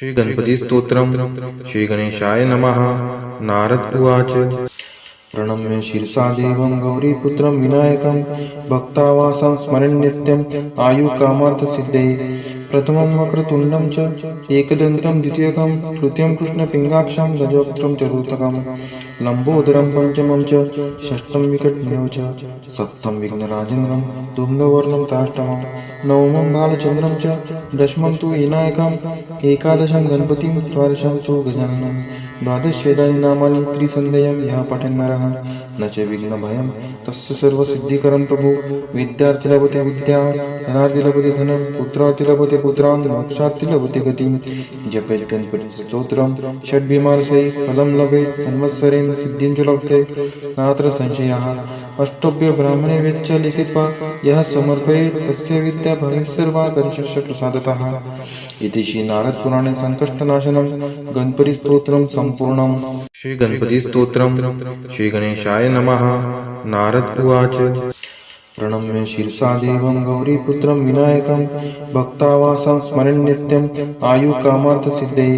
श्री गणपति स्तोत्रम श्री गणेशाय नमः। नारद उवाच प्रणम्य शिरसा देवं गौरीपुत्रं विनायकं भक्तावासं स्मरन् नित्यं आयुकामार्थसिद्धये। प्रथमं वक्रतुण्डं च एकदन्तं द्वितीयकं तृतीयं कृष्णपिङ्गाक्षं गजवक्त्रं चतुर्थकं लम्बोदरं पंचमं च षष्ठं विकटमयं च सप्तमं विघ्नराजेन्द्रं धूम्रवर्णं ताष्टमं नवमं बालचन्द्रं च दशमं तु विनायकम् एकादशं गणपतिं द्वादशं तु गजाननं द्वादशेदानि नामानि त्रिसन्ध्यं यः पठन् नरः न च विघ्नभयं तस्य सर्वसिद्धिकरं प्रभु। विद्यार्थी लभते विद्या, धनार्थी लभते धनं, पुत्रार्थी लभते पुत्रान्, मोक्षार्थी लभते गतिं। जपेत् गणपति स्तोत्रं षड्भिमानसै फलं लभेत् संवत्सरेण सिद्धिं च लभते नात्र संशयः। अष्टभ्य ब्राह्मणे वेच्च लिखित्वा यः समर्पयेत् तस्य विद्या भवेत् सर्वा गणेशस्य प्रसादतः। इति श्री नारद पुराणे संकष्टनाशनं गणपति स्तोत्रं संपूर्णम्। श्री गणपति स्तोत्रम श्री गणेशाय नमः। नारद उवाच प्रणम्य शिरसा देवं गौरीपुत्रं विनायकं भक्तावासं स्मरन् नित्यं आयुकामार्थसिद्धये।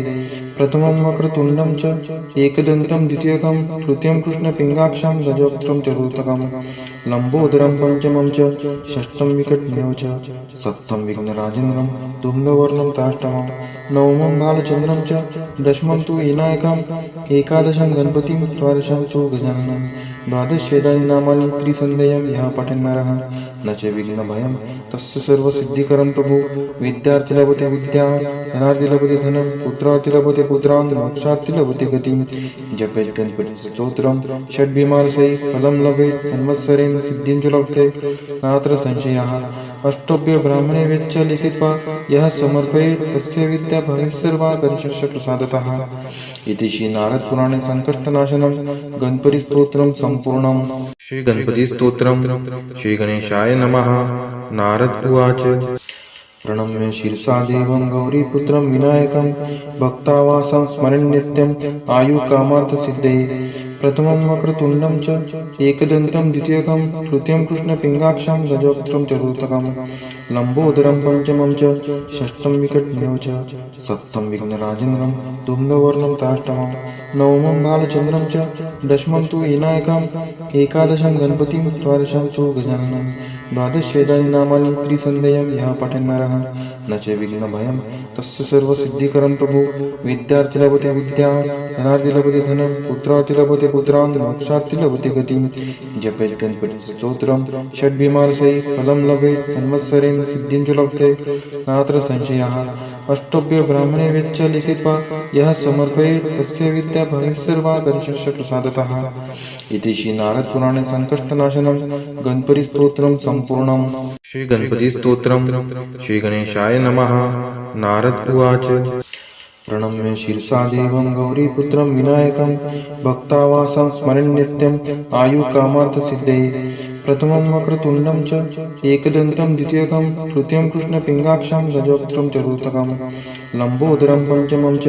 प्रथमं वक्रतुण्डं च एकदन्तं द्वितीयकं तृतीयं कृष्णपिङ्गाक्षं गजवक्त्रं चतुर्थकं लम्बोदरं पंचमं च षष्ठं विकटमयं च सप्तमं विघ्नराजेन्द्रं धूम्रवर्णं ताष्टमं नवमं बालचन्द्रं च दशमं तु विनायकम् एकादशं गणपतिं द्वादशं तु गजाननं द्वादशेदानि नामानि त्रिसन्ध्यं यः पठन् नरः न च विघ्नभयं तस्य सर्वसिद्धिकरं प्रभु। विद्यार्थी लभते विद्या, धनार्थी लभते धनं, पुत्रार्थी लभते पुत्रान्, मोक्षार्थी लभते गतिं। जपेत् गणपति स्तोत्रं षड्भिमानसै फलं लभेत् संवत्सरेण सिद्धिं च लभते नात्र संशयः। अष्टभ्य ब्राह्मणे वेच्च लिखित्वा यः समर्पयेत् तस्य विद्या भवेत् सर्वा गणेशस्य प्रसादतः। इति श्री नारद पुराणे संकष्टनाशनं गणपति स्तोत्रं संपूर्णम्। श्री गणपति स्तोत्रम श्री गणेशाय नमः। नारद उवाच प्रणम्य शिरसा देवं गौरीपुत्रं विनायकं भक्तावासं स्मरन् नित्यं आयुकामार्थसिद्धये। प्रथमं वक्रतुण्डं च एकदन्तं द्वितीयकं तृतीयं कृष्णपिङ्गाक्षं गजवक्त्रं चतुर्थकं लम्बोदरं पंचमं च षष्ठं विकटमयं च सप्तमं विघ्नराजेन्द्रं धूम्रवर्णं ताष्टमं नवमं बालचन्द्रं च दशमं तु विनायकम् एकादशं गणपतिं द्वादशं तु गजाननं द्वादशेदानि नामानि त्रिसन्ध्यं यः पठन् नरः न च विघ्नभयं तस्य सर्वसिद्धिकरं प्रभु। विद्यार्थी लभते विद्या, धनार्थी लभते धनं, पुत्रार्थी लभते पुत्रान्, मोक्षार्थी लभते गतिं। जपेत् गणपति स्तोत्रं षड्भिमानसै फलं लभेत् संवत्सरेण सिद्धिं च लभते नात्र संशयः। अष्टभ्य ब्राह्मणे वेच्च लिखित्वा यः समर्पयेत् तस्य विद्या भवेत् सर्वा गणेशस्य प्रसादतः। इति श्री नारद पुराणे संकष्टनाशनं गणपति स्तोत्रं संपूर्णम्। श्री गणपति स्तोत्रम श्री गणेशाय नमः। नारद उवाच प्रणम्य शिरसा देवं गौरीपुत्रं विनायकं भक्तावासं स्मरन् नित्यं आयुकामार्थसिद्धये। प्रथमं वक्रतुण्डं च एकदन्तं द्वितीयकं तृतीयं कृष्णपिङ्गाक्षं गजवक्त्रं चतुर्थकं लम्बोदरं पंचमं च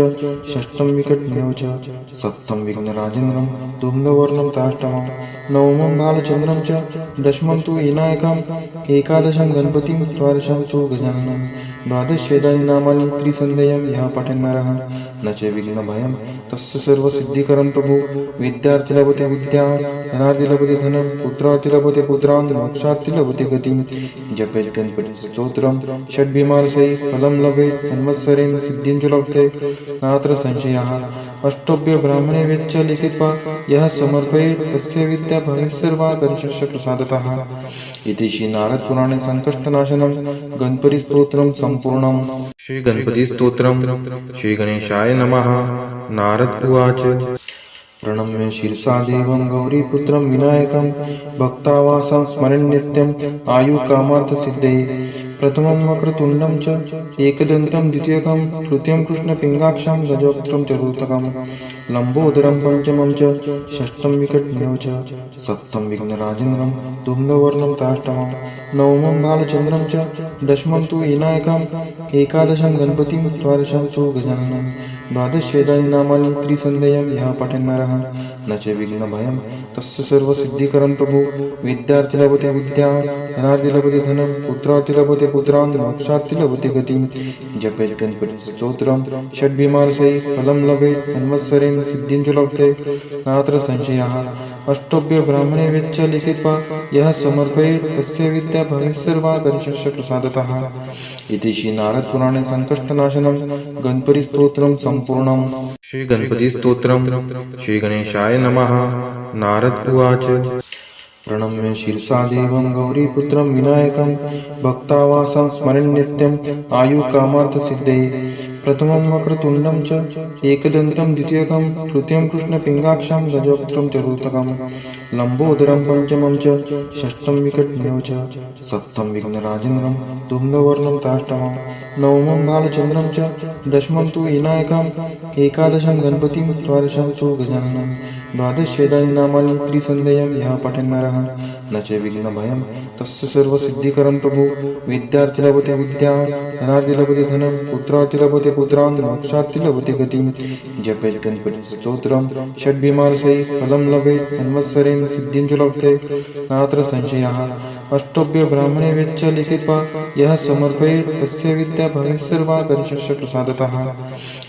षष्ठं विकटमयं च सप्तमं विघ्नराजेन्द्रं धूम्रवर्णं ताष्टमं नवमं बालचन्द्रं च दशमं तु विनायकम् एकादशं गणपतिं द्वादशं तु गजाननं द्वादशेदानि नामानि त्रिसन्ध्यं यः पठन् नरः न च विघ्नभयं तस्य सर्वसिद्धिकरं प्रभु। विद्यार्थी लभते विद्या, धनार्थी लभते धनं, पुत्रार्थी लभते पुत्रान्, मोक्षार्थी लभते गतिं। जपेत् गणपति स्तोत्रं षड्भिमानसै फलं लभेत् संवत्सरेण सिद्धिं च लभते नात्र संशयः। अष्टभ्य ब्राह्मणे वेच्च लिखित्वा यः समर्पयेत् तस्य विद्या भवेत् सर्वा गणेशस्य प्रसादतः। इति श्री नारद पुराणे संकष्टनाशनं गणपति स्तोत्रं संपूर्णम्। श्री गणपति स्तोत्रम श्री गणेशाय नमः। नारद उवाच प्रणम्य शिरसा देवं गौरीपुत्रं विनायकं भक्तावासं स्मरन् नित्यं आयुकामार्थसिद्धये। प्रथमं वक्रतुण्डं च एकदन्तं द्वितीयकं तृतीयं कृष्णपिङ्गाक्षं गजवक्त्रं चतुर्थकं लम्बोदरं पंचमं च षष्ठं विकटमयं च सप्तमं विघ्नराजेन्द्रं धूम्रवर्णं ताष्टमं नवमं बालचन्द्रं च दशमं तु विनायकम् एकादशं गणपतिं द्वादशं तु गजाननं द्वादशेदानि नामानि त्रिसन्ध्यं यः पठन् नरः न च विघ्नभयं तस्य सर्वसिद्धिकरं प्रभु विद्यार्थी लभते विद्या धनार्थी लभते धनं पुत्रार्थी लभते पुत्रान् मोक्षार्थी लभते गतिं जपेत् गणपतिस्तोत्रं षड्भिमानसै फलं लभेत् संवत्सरेण सिद्धिं च लभते नात्र संशयः अष्टोभ्य ब्राह्मणे वेच्च लिखित्वा यः समर्पयेत् तस्य विद्या भवेत् सर्वा गणेशस्य प्रसादतः इति श्री नारद पुराणे संकष्टनाशनं गणपति स्तोत्रं संपूर्णम्। श्री गणपति स्तोत्रम्। श्री गणेशाय नमः। नारद उवाच प्रणम्य शिरसा देवं गौरीपुत्रं विनायकं भक्तावासं स्मरन् नित्यम् आयुकामार्थसिद्धये प्रथमं वक्रतुण्डं च एकदन्तं द्वितीयकं तृतीयं कृष्णपिङ्गाक्षं गजवक्त्रं चतुर्थकं लम्बोदरं पंचमं च षष्ठं विकटमेव च सप्तमं विघ्नराजेन्द्रं धूम्रवर्णं ताष्टमं नवमं बालचन्द्रं च दशमं तु विनायकम् एकादशं गणपतिं द्वादशं तु गजाननं द्वादशेदानि नामानि त्रिसन्ध्यं यः पठन् नरः न च विघ्नभयं तस्य सर्वसिद्धिकरं प्रभु विद्यार्थी लभते विद्या धनार्थी लभते धनं पुत्रार्थी लभते पुत्रान् मोक्षार्थी लभते गतिं जपेत् गणपतिस्तोत्रं षड्भिमानसै फलं लभेत् संवत्सरेण सिद्धिं च लभते नात्र संशयः अष्टोभ्य ब्राह्मणे वेच्च लिखित्वा यः समर्पयेत् तस्य विद्या भवेत् सर्वा गणेशस्य प्रसादतः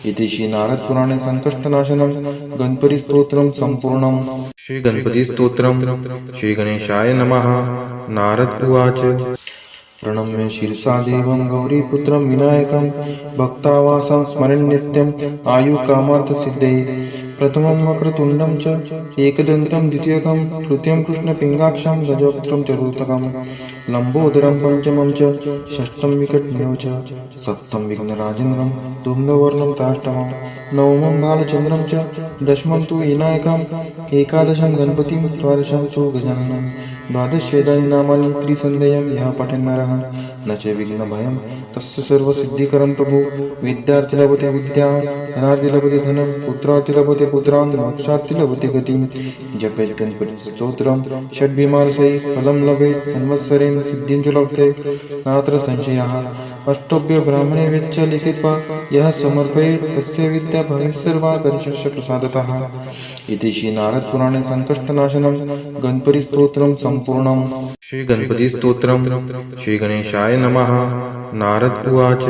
इति श्री नारद पुराणे संकष्टनाशनं गणपति स्तोत्रं संपूर्णम्। श्री गणपति स्तोत्रम्। श्री गणेशाय नमः। नारद उवाच प्रणम्य शिरसा देवं गौरीपुत्रं विनायकं भक्तावासं स्मरन् नित्यम् आयुकामार्थसिद्धये प्रथमं वक्रतुण्डं च एकदन्तं द्वितीयकं तृतीयं कृष्णपिङ्गाक्षं गजवक्त्रं चतुर्थकं लम्बोदरं पंचमं च षष्ठं विकटमेव च सप्तमं विघ्नराजेन्द्रं धूम्रवर्णं ताष्टमं नवमं बालचन्द्रं च दशमं तु विनायकम् एकादशं गणपतिं द्वादशं तु गजाननं द्वादशेदानि नामानि त्रिसन्ध्यं यः पठन् नरः न च विघ्नभयं तस्य सर्वसिद्धिकरं प्रभु विद्यार्थी लभते विद्या धनार्थी लभते धनं पुत्रार्थी लभते पुत्रान् मोक्षार्थी लभते गतिं जपेत् गणपतिस्तोत्रं षड्भिमानसै फलं लभेत् संवत्सरेण सिद्धिं च लभते नात्र संशयः अष्टोभ्य ब्राह्मणे वेच्च लिखित्वा यः समर्पयेत् तस्य विद्या भवेत् सर्वा गणेशस्य प्रसादतः इति श्री नारद पुराणे संकष्टनाशनं गणपति स्तोत्रं संपूर्णम्। श्री गणपति स्तोत्रम्। श्री गणेशाय नमः। नारद उवाच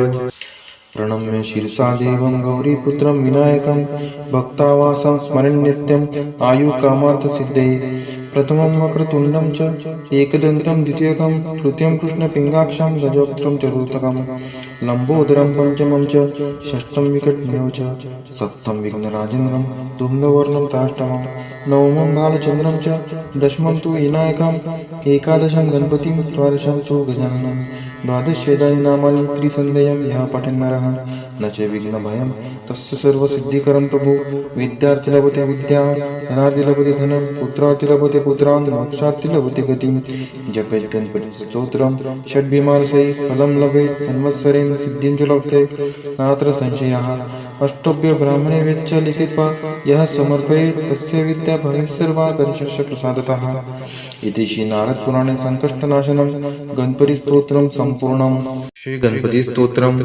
प्रणम्य शिरसा देवं गौरीपुत्रं विनायकं भक्तावासं स्मरन् नित्यम् आयुकामार्थसिद्धये प्रथमं वक्रतुण्डं च एकदन्तं द्वितीयकं तृतीयं कृष्णपिङ्गाक्षं गजवक्त्रं चतुर्थकं लम्बोदरं पंचमं च षष्ठं विकटमेव च सप्तमं विघ्नराजेन्द्रं धूम्रवर्णं ताष्टमं नवमं बालचन्द्रं च दशमं तु विनायकम् एकादशं गणपतिं द्वादशं तु गजाननं द्वादशेदानि नामानि त्रिसन्ध्यं यः पठन् नरः न च विघ्नभयं तस्य सर्वसिद्धिकरं प्रभु विद्यार्थी लभते विद्या धनार्थी लभते धनं पुत्रार्थी लभते पुत्रान् मोक्षार्थी लभते गतिं जपेत् गणपतिस्तोत्रं षड्भिमानसै फलं लभेत् संवत्सरेण सिद्धिं च लभते नात्र संशयः अष्टोभ्य ब्राह्मणे वेच्च लिखित्वा यः समर्पयेत् तस्य विद्या भवेत् सर्वा गणेशस्य प्रसादतः इति श्री नारद पुराणे संकष्टनाशनं गणपति स्तोत्रं संपूर्णम्। श्री गणपति स्तोत्रम्।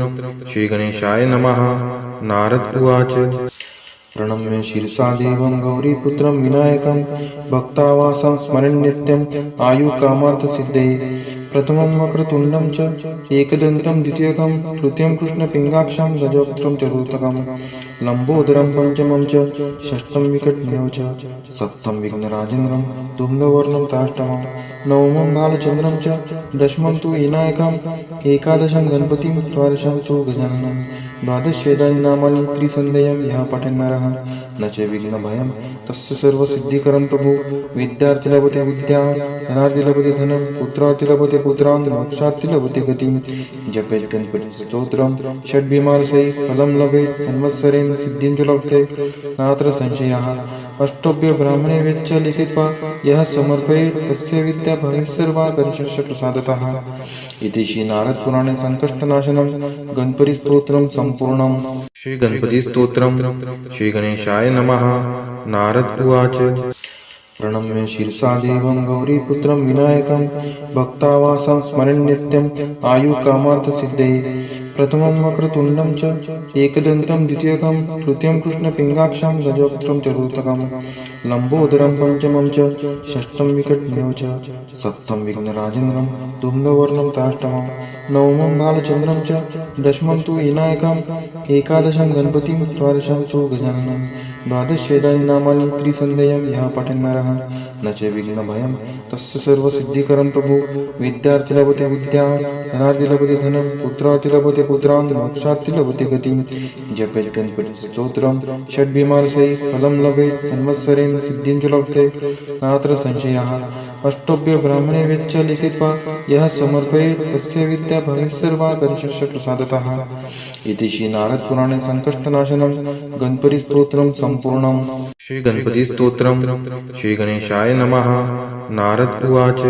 श्री गणेशाय नमः। नारद उवाच प्रणम्य शिरसा देवं गौरीपुत्रं विनायकं भक्तावासं स्मरन् नित्यम् आयुकामार्थसिद्धये प्रथमं वक्रतुण्डं च एकदन्तं द्वितीयकं तृतीयं कृष्णपिङ्गाक्षं गजवक्त्रं चतुर्थकं लम्बोदरं पंचमं च षष्ठं विकटमेव च सप्तमं विघ्नराजेन्द्रं धूम्रवर्णं ताष्टमं नवमं बालचन्द्रं च दशमं तु विनायकम् एकादशं गणपतिं द्वादशं तु गजाननं द्वादशेदानि नामानि त्रिसन्ध्यं यः पठन् नरः न च विघ्नभयं तस्य सर्वसिद्धिकरं प्रभु विद्यार्थी लभते विद्या धनार्थी लभते धनं पुत्रार्थी लभते पुत्रान् मोक्षार्थी लभते गतिं जपेत् गणपतिस्तोत्रं षड्भिमानसै फलं लभेत् संवत्सरेण सिद्धिं च लभते नात्र संशयः अष्टोभ्य ब्राह्मणे वेच्च लिखित्वा यः समर्पयेत् तस्य विद्या भवेत् सर्वा गणेशस्य प्रसादतः इति श्री नारद पुराणे संकष्टनाशनं गणपति स्तोत्रं संपूर्णम्। श्री गणपति स्तोत्रम्। श्री गणेशाय नमः। नारद उवाच प्रणम्य शिरसा देवं गौरीपुत्रं विनायकं भक्तावासं स्मरन् नित्यम् आयुकामार्थसिद्धये प्रथमं वक्रतुण्डं च एकदन्तं द्वितीयकं तृतीयं कृष्णपिङ्गाक्षं गजवक्त्रं चतुर्थकं लम्बोदरं पंचमं च षष्ठं विकटमेव च सप्तम विघ्नराजेन्द्रं धूम्रवर्णं ताष्टमं नवमं बालचन्द्रं च दशमं तु विनायकम् एकादशं गणपतिं द्वादशं तु गजाननं द्वादशेदानि नामानि त्रिसन्ध्यं यः पठन् नरः न च विघ्नभयं तस्य सर्वसिद्धिकरं प्रभु विद्यार्थी लभते विद्या धनार्थी लभते धनं पुत्रार्थी लभते पुत्रान् मोक्षार्थी लभते गतिं जपेत् गणपतिस्तोत्रं षड्भिमानसै फलं लभेत् संवत्सरेण सिद्धिं च लभते नात्र संशयः अष्टोभ्य ब्राह्मणे वेच्च लिखित्वा यः समर्पयेत् तस्य विद्या भवेत् सर्वा गणेशस्य प्रसादतः इति श्री नारद पुराणे संकष्टनाशनं गणपति स्तोत्रं संपूर्णम्। श्री गणपति स्तोत्रम्। श्री गणेशाय नमः। नारद उवाच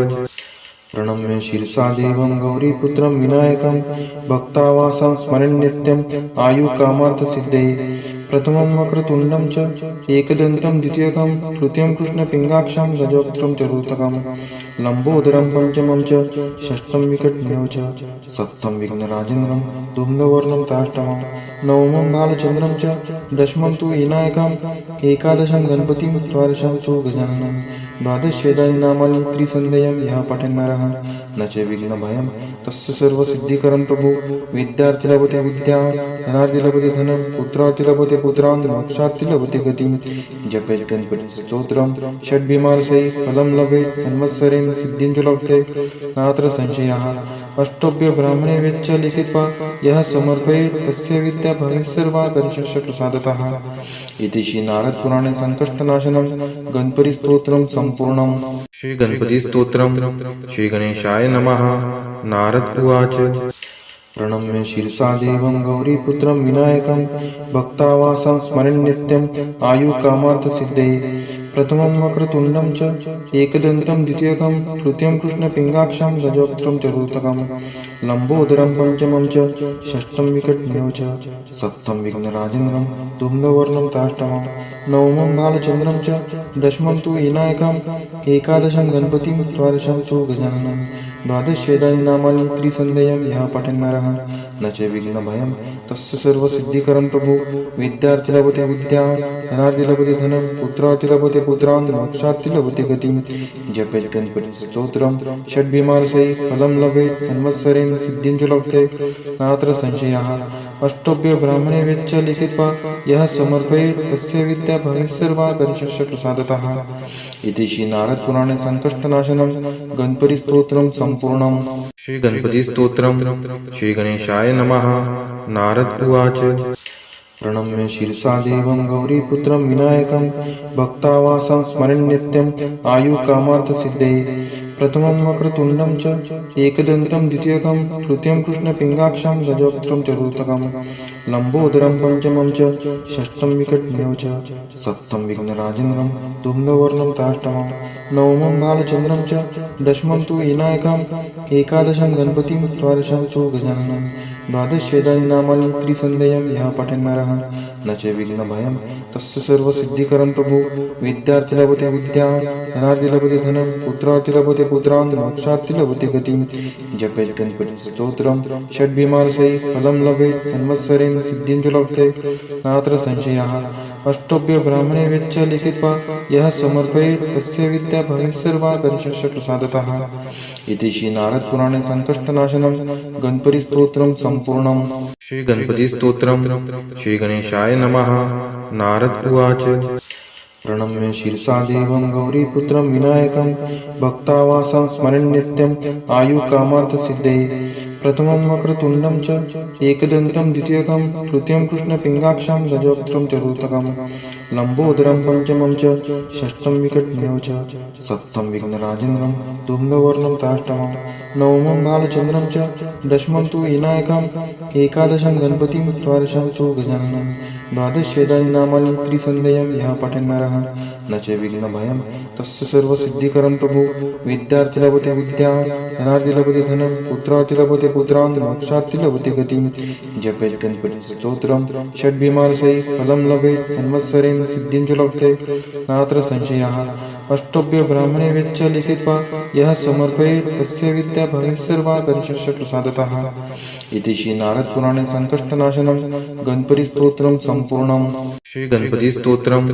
प्रणम्य शिरसा देवं गौरीपुत्रं विनायकं भक्तावासं स्मरन् नित्यम् आयुकामार्थसिद्धये प्रथमं वक्रतुण्डं च एकदन्तं द्वितीयकं तृतीयं कृष्णपिङ्गाक्षं गजवक्त्रं चतुर्थकं लम्बोदरं पंचमं च षष्ठं विकटमेव च सप्तम विघ्नराजेन्द्रं धूम्रवर्णं ताष्टमं नवमं बालचन्द्रं च दशमं तु विनायकम् एकादशं गणपतिं द्वादशं तु गजाननं द्वादशेदानि नामानि त्रिसन्ध्यं यः पठन् नरः न च विघ्नभयं तस्य सर्वसिद्धिकरं प्रभु विद्यार्थी लभते विद्या धनार्थी लभते धनं पुत्रार्थी लभते पुत्रान् मोक्षार्थी लभते गतिं जपेत् गणपतिस्तोत्रं षड्भिमानसै फलं लभेत् संवत्सरेण सिद्धिं च लभते नात्र संशयः अष्टोभ्य ब्राह्मणे वेच्च लिखित्वा यः समर्पयेत् तस्य विद्या भवेत् सर्वा गणेशस्य प्रसादतः इति श्री नारद पुराणे संकष्टनाशनं गणपति स्तोत्रं संपूर्णम्। श्री गणपति स्तोत्रम्। श्री गणेशाय नमः। नारद उवाच प्रणम्य शिरसा देवं गौरीपुत्रं विनायकं भक्तावासं स्मरन् नित्यम् आयुकामार्थसिद्धये प्रथमं वक्रतुण्डं च एकदन्तं द्वितीयकं तृतीयं कृष्णपिङ्गाक्षं गजवक्त्रं चतुर्थकं लम्बोदरं पंचमं च षष्ठं विकटमेव च सप्तम विघ्नराजेन्द्रं धूम्रवर्णं ताष्टमं नवमं बालचन्द्रं च दशमं तु विनायकम् एकादशं गणपतिं द्वादशं तु गजाननं द्वादशेदानि नामानि त्रिसन्ध्यं यः पठन् नरः न च विघ्नभयं तस्य सर्वसिद्धिकरं प्रभु विद्यार्थी लभते विद्या धनार्थी लभते धनं पुत्रार्थी लभते पुत्रान् मोक्षार्थी लभते गतिं जपेत् गणपतिस्तोत्रं षड्भिमानसै फलं लभेत् संवत्सरेण सिद्धिं च लभते नात्र संशयः अष्टोभ्य ब्राह्मणे वेच्च लिखित्वा यः समर्पयेत् तस्य विद्या भवेत् सर्वा गणेशस्य प्रसादतः इति श्री नारद पुराणे संकष्टनाशनं गणपति स्तोत्रं संपूर्णम्। श्री गणपति स्तोत्रम्। श्री गणेशाय नमः। नारद उवाच प्रणम्य शिरसा देवं गौरीपुत्रं विनायकं भक्तावासं स्मरन् नित्यम् आयुकामार्थसिद्धये प्रथमं वक्रतुण्डं च एकदन्तं द्वितीयकं तृतीयं कृष्णपिङ्गाक्षं गजवक्त्रं चतुर्थकं लम्बोदरं पंचमं च षष्ठं विकटमेव च सप्तम विघ्नराजेन्द्रं धूम्रवर्णं ताष्टमं नवमं बालचन्द्रं च दशमं तु विनायकम् एकादशं गणपतिं द्वादशं तु गजाननं द्वादशेदानि नामानि त्रिसन्ध्यं यः पठन् नरः न च विघ्नभयं तस्य सर्वसिद्धिकरं प्रभु विद्यार्थी लभते विद्या धनार्थी लभते धनं पुत्रार्थी लभते पुत्रान् मोक्षार्थी लभते गतिं जपेत् गणपतिस्तोत्रं षड्भिमानसै फलं लभेत् संवत्सरेण सिद्धिं च लभते नात्र संशयः अष्टोभ्य ब्राह्मणे वेच्च लिखित्वा यः समर्पयेत् तस्य विद्या भवेत् सर्वा गणेशस्य प्रसादतः इति श्री नारद पुराणे संकष्टनाशनं गणपति स्तोत्रं संपूर्णम्। श्री गणपति स्तोत्रम्। श्री गणेशाय नमः। नारद उवाच प्रणम्य शिरसा देवं गौरीपुत्रं विनायकं भक्तावासं स्मरन् नित्यम् आयुकामार्थसिद्धये प्रथमं वक्रतुण्डं च एकदन्तं द्वितीयकं तृतीयं कृष्णपिङ्गाक्षं गजवक्त्रं चतुर्थकं लम्बोदरं पंचमं च षष्ठं विकटमेव च सप्तम विघ्नराजेन्द्रं धूम्रवर्णं ताष्टमं नवमं बालचन्द्रं च दशमं तु विनायकम् एकादशं गणपतिं द्वादशं तु गजाननं द्वादशेदानि नामानि त्रिसन्ध्यं यः पठन् नरः न च विघ्नभयं तस्य सर्वसिद्धिकरं प्रभु विद्यार्थी लभते विद्या धनार्थी लभते धनं पुत्रार्थी लभते पुत्रान् मोक्षार्थी लभते गतिं जपेत् गणपतिस्तोत्रं षड्भिमानसै फलं लभेत् संवत्सरेण सिद्धिं च लभते नात्र संशयः अष्टभ्य ब्राह्मणे वेच्च लिखित्वा यः समर्पयेत् तस्य विद्या भवेत् सर्वा गणेशस्य प्रसादतः इति श्री नारद पुराणे संकष्टनाशनं गणपति स्तोत्रं संपूर्णम्। श्री गणपति स्तोत्रम्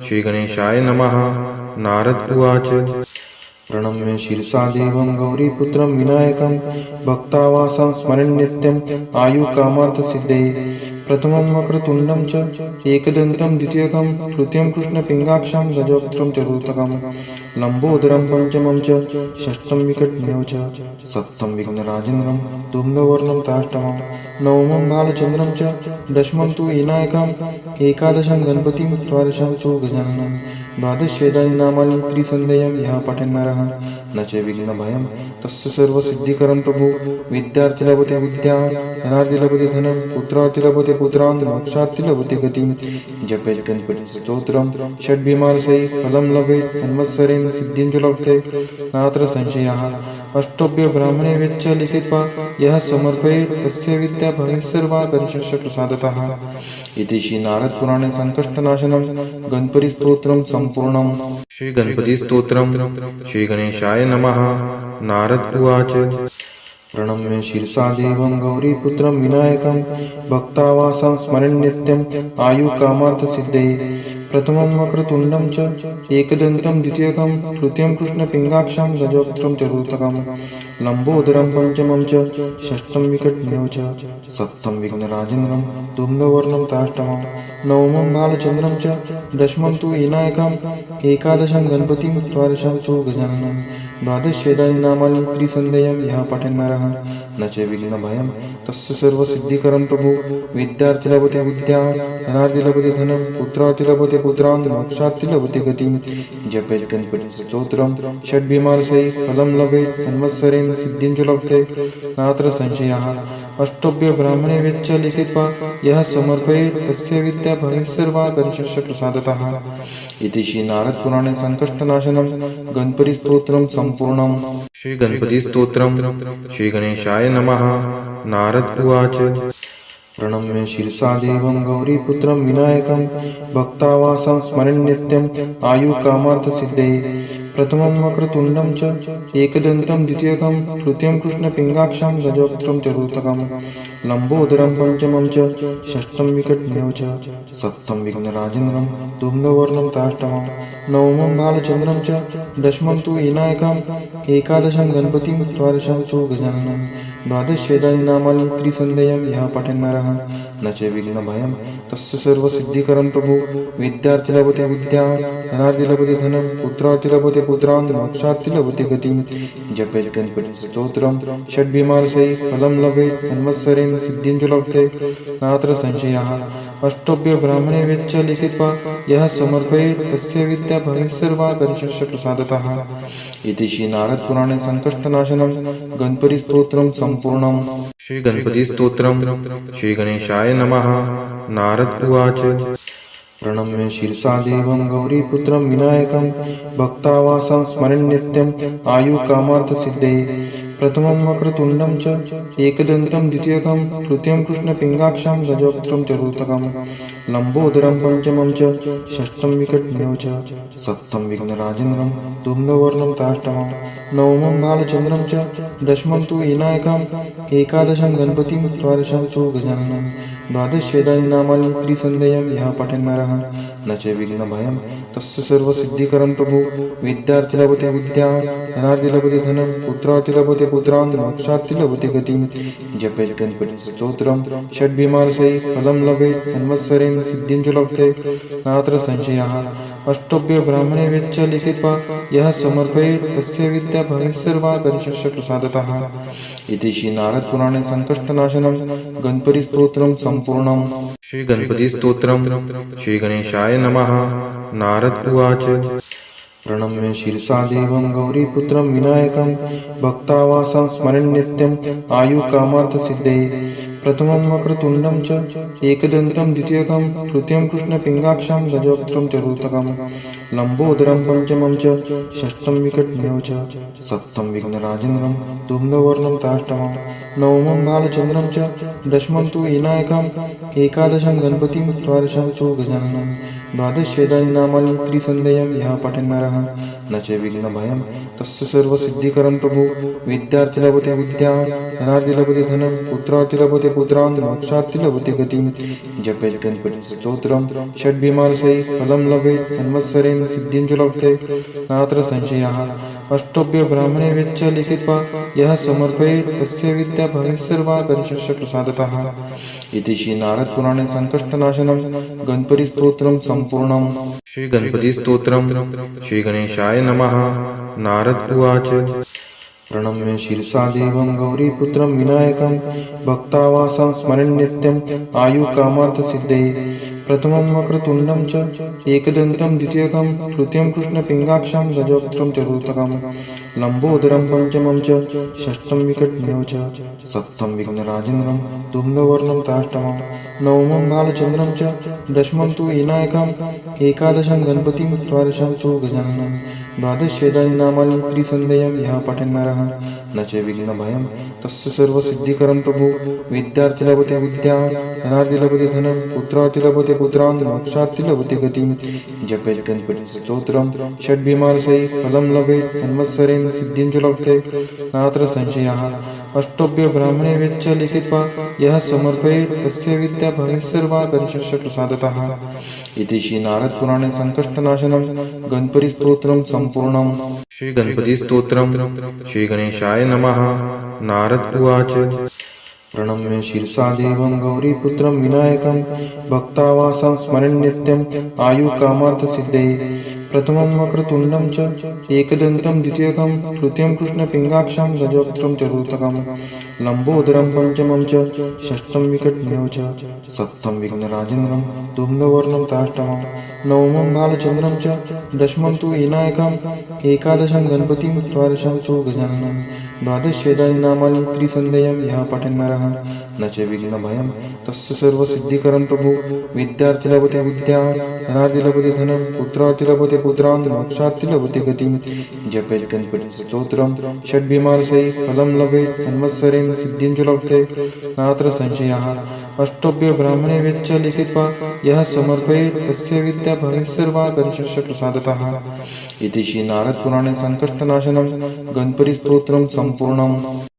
श्री गणेशाय नमः। नारद उवाच प्रणम्य शिरसा देवं गौरीपुत्रं विनायकं भक्तावासं स्मरन् नित्यम् आयुकामार्थसिद्धये प्रथमं वक्रतुण्डं च एकदन्तं द्वितीयकं तृतीयं कृष्णपिङ्गाक्षं गजवक्त्रं चतुर्थकं लम्बोदरं पंचमं च षष्ठं विकटमेव च सप्तमं विघ्नराजेन्द्रं धूम्रवर्णं ताष्टमं नवमं बालचन्द्रं च दशमं तु विनायकम् एकादशं गणपतिं द्वादशं तु गजाननं द्वादशेदानि नामानि त्रिसन्ध्यं यः पठेन् नरः न च विघ्नभयं तस्य सर्वसिद्धिकरं प्रभु विद्यार्थी लभते विद्या धनार्थी लभते धनं पुत्रार्थी लभते पुत्रान् मोक्षार्थी लभते गतिं जपेत् गणपतिस्तोत्रं षड्भिमानसै फलं लभेत् संवत्सरेण सिद्धिं च लभते नात्र संशयः अष्टभ्य ब्राह्मणे वेच्च लिखित्वा यः समर्पयेत् तस्य विद्या भवेत् सर्वा गणेशस्य प्रसादतः इति श्री नारद पुराणे संकष्टनाशनं गणपति स्तोत्रं संपूर्णम्। श्री गणपति स्तोत्रम् श्री गणेशाय नमः। नारद उवाच प्रणम्य शिरसा देवं गौरीपुत्रं विनायकं भक्तावासं स्मरन् नित्यम् आयुकामार्थसिद्धये प्रथमं वक्रतुण्डं च एकदन्तं द्वितीयकं तृतीयं कृष्णपिङ्गाक्षं गजवक्त्रं चतुर्थकं लम्बोदरं पंचमं च षष्ठं विकटमेव च सप्तमं विघ्नराजेन्द्रं धूम्रवर्णं ताष्टमं नवमं बालचन्द्रं च दशमं तु विनायकम् एकादशं गणपतिं द्वादशं तु गजाननं द्वादशेदानि नामानि त्रिसन्ध्यं यः पठेन् नरः न च विघ्नभयं तस्य सर्वसिद्धिकरं प्रभु विद्यार्थी लभते विद्या धनार्थी लभते धनं पुत्रार्थी लभते पुत्रान् मोक्षार्थी लभते गतिं जपेत् गणपतिस्तोत्रं षड्भिमानसै फलं लभेत् संवत्सरेण सिद्धिं च लभते नात्र संशयः अष्टभ्य ब्राह्मणे वेच्च लिखित्वा यः समर्पयेत् तस्य विद्या भवेत् सर्वा गणेशस्य प्रसादतः इति श्री नारद पुराणे संकष्टनाशनं गणपति स्तोत्रं संपूर्णम्। श्री गणपति स्तोत्रम् श्री गणेशाय नमः। नारद उवाच प्रणम्य शिरसा देवं गौरीपुत्रं विनायकं भक्तावासं स्मरन् नित्यम् आयुकामार्थसिद्धये प्रथमं वक्रतुण्डं च एकदन्तं द्वितीयकं तृतीयं कृष्णपिङ्गाक्षं गजवक्त्रं चतुर्थकं लम्बोदरं पंचमं च षष्ठं विकटमेव च सप्तमं विघ्नराजेन्द्रं धूम्रवर्णं ताष्टमं नवमं बालचन्द्रं च दशमं तु विनायकम् एकादशं गणपतिं द्वादशं तु गजाननं द्वादशेदानि नामानि त्रिसन्ध्यं यः पठेन् नरः न च विघ्नभयं तस्य सर्वसिद्धिकरं प्रभु विद्यार्थी लभते विद्या धनार्थी लभते धनं पुत्रार्थी लभते पुत्रान् मोक्षार्थी लभते गतिं जपेत् गणपतिस्तोत्रं षड्भिमानसै फलं लभेत् संवत्सरेण सिद्धिं च लभते नात्र संशयः अष्टभ्य ब्राह्मणे वेच्च लिखित्वा यः समर्पयेत् तस्य विद्या भवेत् सर्वा गणेशस्य प्रसादतः इति श्री नारद पुराणे संकष्टनाशनं गणपति स्तोत्रं संपूर्णम्। श्री गणपति स्तोत्रम् श्री गणेशाय नमः। नारद उवाच प्रणम्य शिरसा देवं गौरीपुत्रं विनायकं भक्तावासं स्मरन् नित्यम् आयुकामार्थसिद्धये प्रथमं वक्रतुण्डं च एकदन्तं द्वितीयकं तृतीयं कृष्णपिङ्गाक्षं गजवक्त्रं चतुर्थकं लम्बोदरं पंचमं च षष्ठं विकटमेव च सप्तमं विघ्नराजेन्द्रं धूम्रवर्णं ताष्टमं नवमं बालचन्द्रं च दशमं तु विनायकम् एकादशं गणपतिं द्वादशं तु गजाननं द्वादशेदानि नामानि त्रिसन्ध्यं यः पठेन् नरः न च विघ्नभयं तस्य सर्वसिद्धिकरं प्रभु विद्यार्थी लभते विद्या धनार्थी लभते धनं पुत्रार्थी लभते पुत्रान् मोक्षार्थी लभते गतिं जपेत् गणपतिस्तोत्रं षड्भिमानसै फलं लभेत् संवत्सरेण सिद्धिं च लभते नात्र संशयः अष्टभ्य ब्राह्मणे वेच्च लिखित्वा यः समर्पयेत् तस्य विद्या भवेत् सर्वा गणेशस्य प्रसादतः इति श्री नारद पुराणे संकष्टनाशनं गणपति स्तोत्रं संपूर्णम्। श्री गणपति स्तोत्रम् श्री गणेशाय नमः। नारद उवाच प्रणम्य शिरसा देवं गौरीपुत्रं विनायकं भक्तावासं स्मरन् नित्यम् आयुकामार्थसिद्धये प्रथमं वक्रतुण्डं च एकदन्तं द्वितीयकं तृतीयं कृष्णपिङ्गाक्षं गजवक्त्रं चतुर्थकं लम्बोदरं पंचमं च षष्ठं विकटमेव च सप्तमं विघ्नराजेन्द्रं धूम्रवर्णं ताष्टमं नवमं बालचन्द्रं च दशमं तु विनायकम् एकादशं गणपतिं द्वादशं तु गजाननं द्वादशेदानि नामानि त्रिसन्ध्यं यः पठन् नरः न च विघ्नभयं तस्य सर्वसिद्धिकरं प्रभु विद्यार्थी लभते विद्या धनार्थी लभते धनं पुत्रार्थी लभते पुत्रान् मोक्षार्थी लभते गतिं जपेत् गणपतिस्तोत्रं षड्भिमानसै फलं लभेत् संवत्सरेण सिद्धिं च लभते नात्र संशयः अष्टोभ्य ब्राह्मणे वेच्च लिखित्वा यः समर्पयेत् तस्य विद्या भवेत् सर्वा गणेशस्य प्रसादतः इति श्री नारद पुराणे संकष्टनाशनं गणपति स्तोत्रं संपूर्णम्। श्री गणपति स्तोत्रम्। श्री गणेशाय नमः। नारद उवाच प्रणम्य शिरसा देवं गौरीपुत्रं विनायकं भक्तावासं स्मरन् नित्यम् आयुकामार्थसिद्धये प्रथमं वक्रतुण्डं च एकदन्तं द्वितीयकं तृतीयं कृष्णपिङ्गाक्षं गजवक्त्रं चतुर्थकं लम्बोदरं पंचमं च षष्ठं विकटमेव च सप्तमं विघ्नराजेन्द्रं धूम्रवर्णं ताष्टमं नवमं बालचन्द्रं च दशमं तु विनायकम् एकादशं गणपतिं द्वादशं तु गजाननं द्वादशेदानि नामानि त्रिसन्ध्यं यः पठन् नरः न च विघ्नभयं तस्य सर्वसिद्धिकरं प्रभु विद्यार्थी लभते विद्या धनार्थी लभते धनं पुत्रार्थी लभते पुत्रान् मोक्षार्थी लभते गतिं जपेत् गणपतिस्तोत्रं षड्भिमानसै फलं लभेत् संवत्सरेण सिद्धिं च लभते नात्र संशयः अष्टोभ्य ब्राह्मणे वेच्च लिखित्वा यः समर्पयेत् तस्य विद्या भवेत् सर्वा गणेशस्य प्रसादतः इति श्री नारद पुराणे संकष्टनाशनं गणपति स्तोत्रं संपूर्णम्। श्री गणपति स्तोत्रम्। श्री गणेशाय नमः। नारद उवाच प्रणम्य शिरसा देवं गौरीपुत्रं विनायकं भक्तावासं स्मरन् नित्यम् आयुकामार्थसिद्धये प्रथमं वक्रतुण्डं च एकदन्तं द्वितीयकं तृतीयं कृष्णपिङ्गाक्षं गजवक्त्रं चतुर्थकं लम्बोदरं पंचमं च षष्ठं विकटमेव च सप्तमं विघ्नराजेन्द्रं धूम्रवर्णं ताष्टमं नवमं बालचन्द्रं च दशमं तु विनायकम् एकादशं गणपतिं द्वादशं तु गजाननं द्वादशेदानि नामानि त्रिसन्ध्यं यः पठन् नरः न च विघ्नभयं तस्य सर्वसिद्धिकरं प्रभु विद्यार्थी लभते विद्या धनार्थी लभते धनं पुत्रार्थी लभते पुत्रान् मोक्षार्थी लभते गतिं जपेत् गणपतिस्तोत्रं षड्भिमानसै फलं लभेत् संवत्सरेण सिद्धिं च लभते नात्र संशयः अष्टोभ्य ब्राह्मणे वेच्च लिखित्वा यः समर्पयेत् तस्य विद्या भवेत् सर्वा गणेशस्य प्रसादतः इति श्री नारद पुराणे संकष्टनाशनं गणपति स्तोत्रं संपूर्णम्।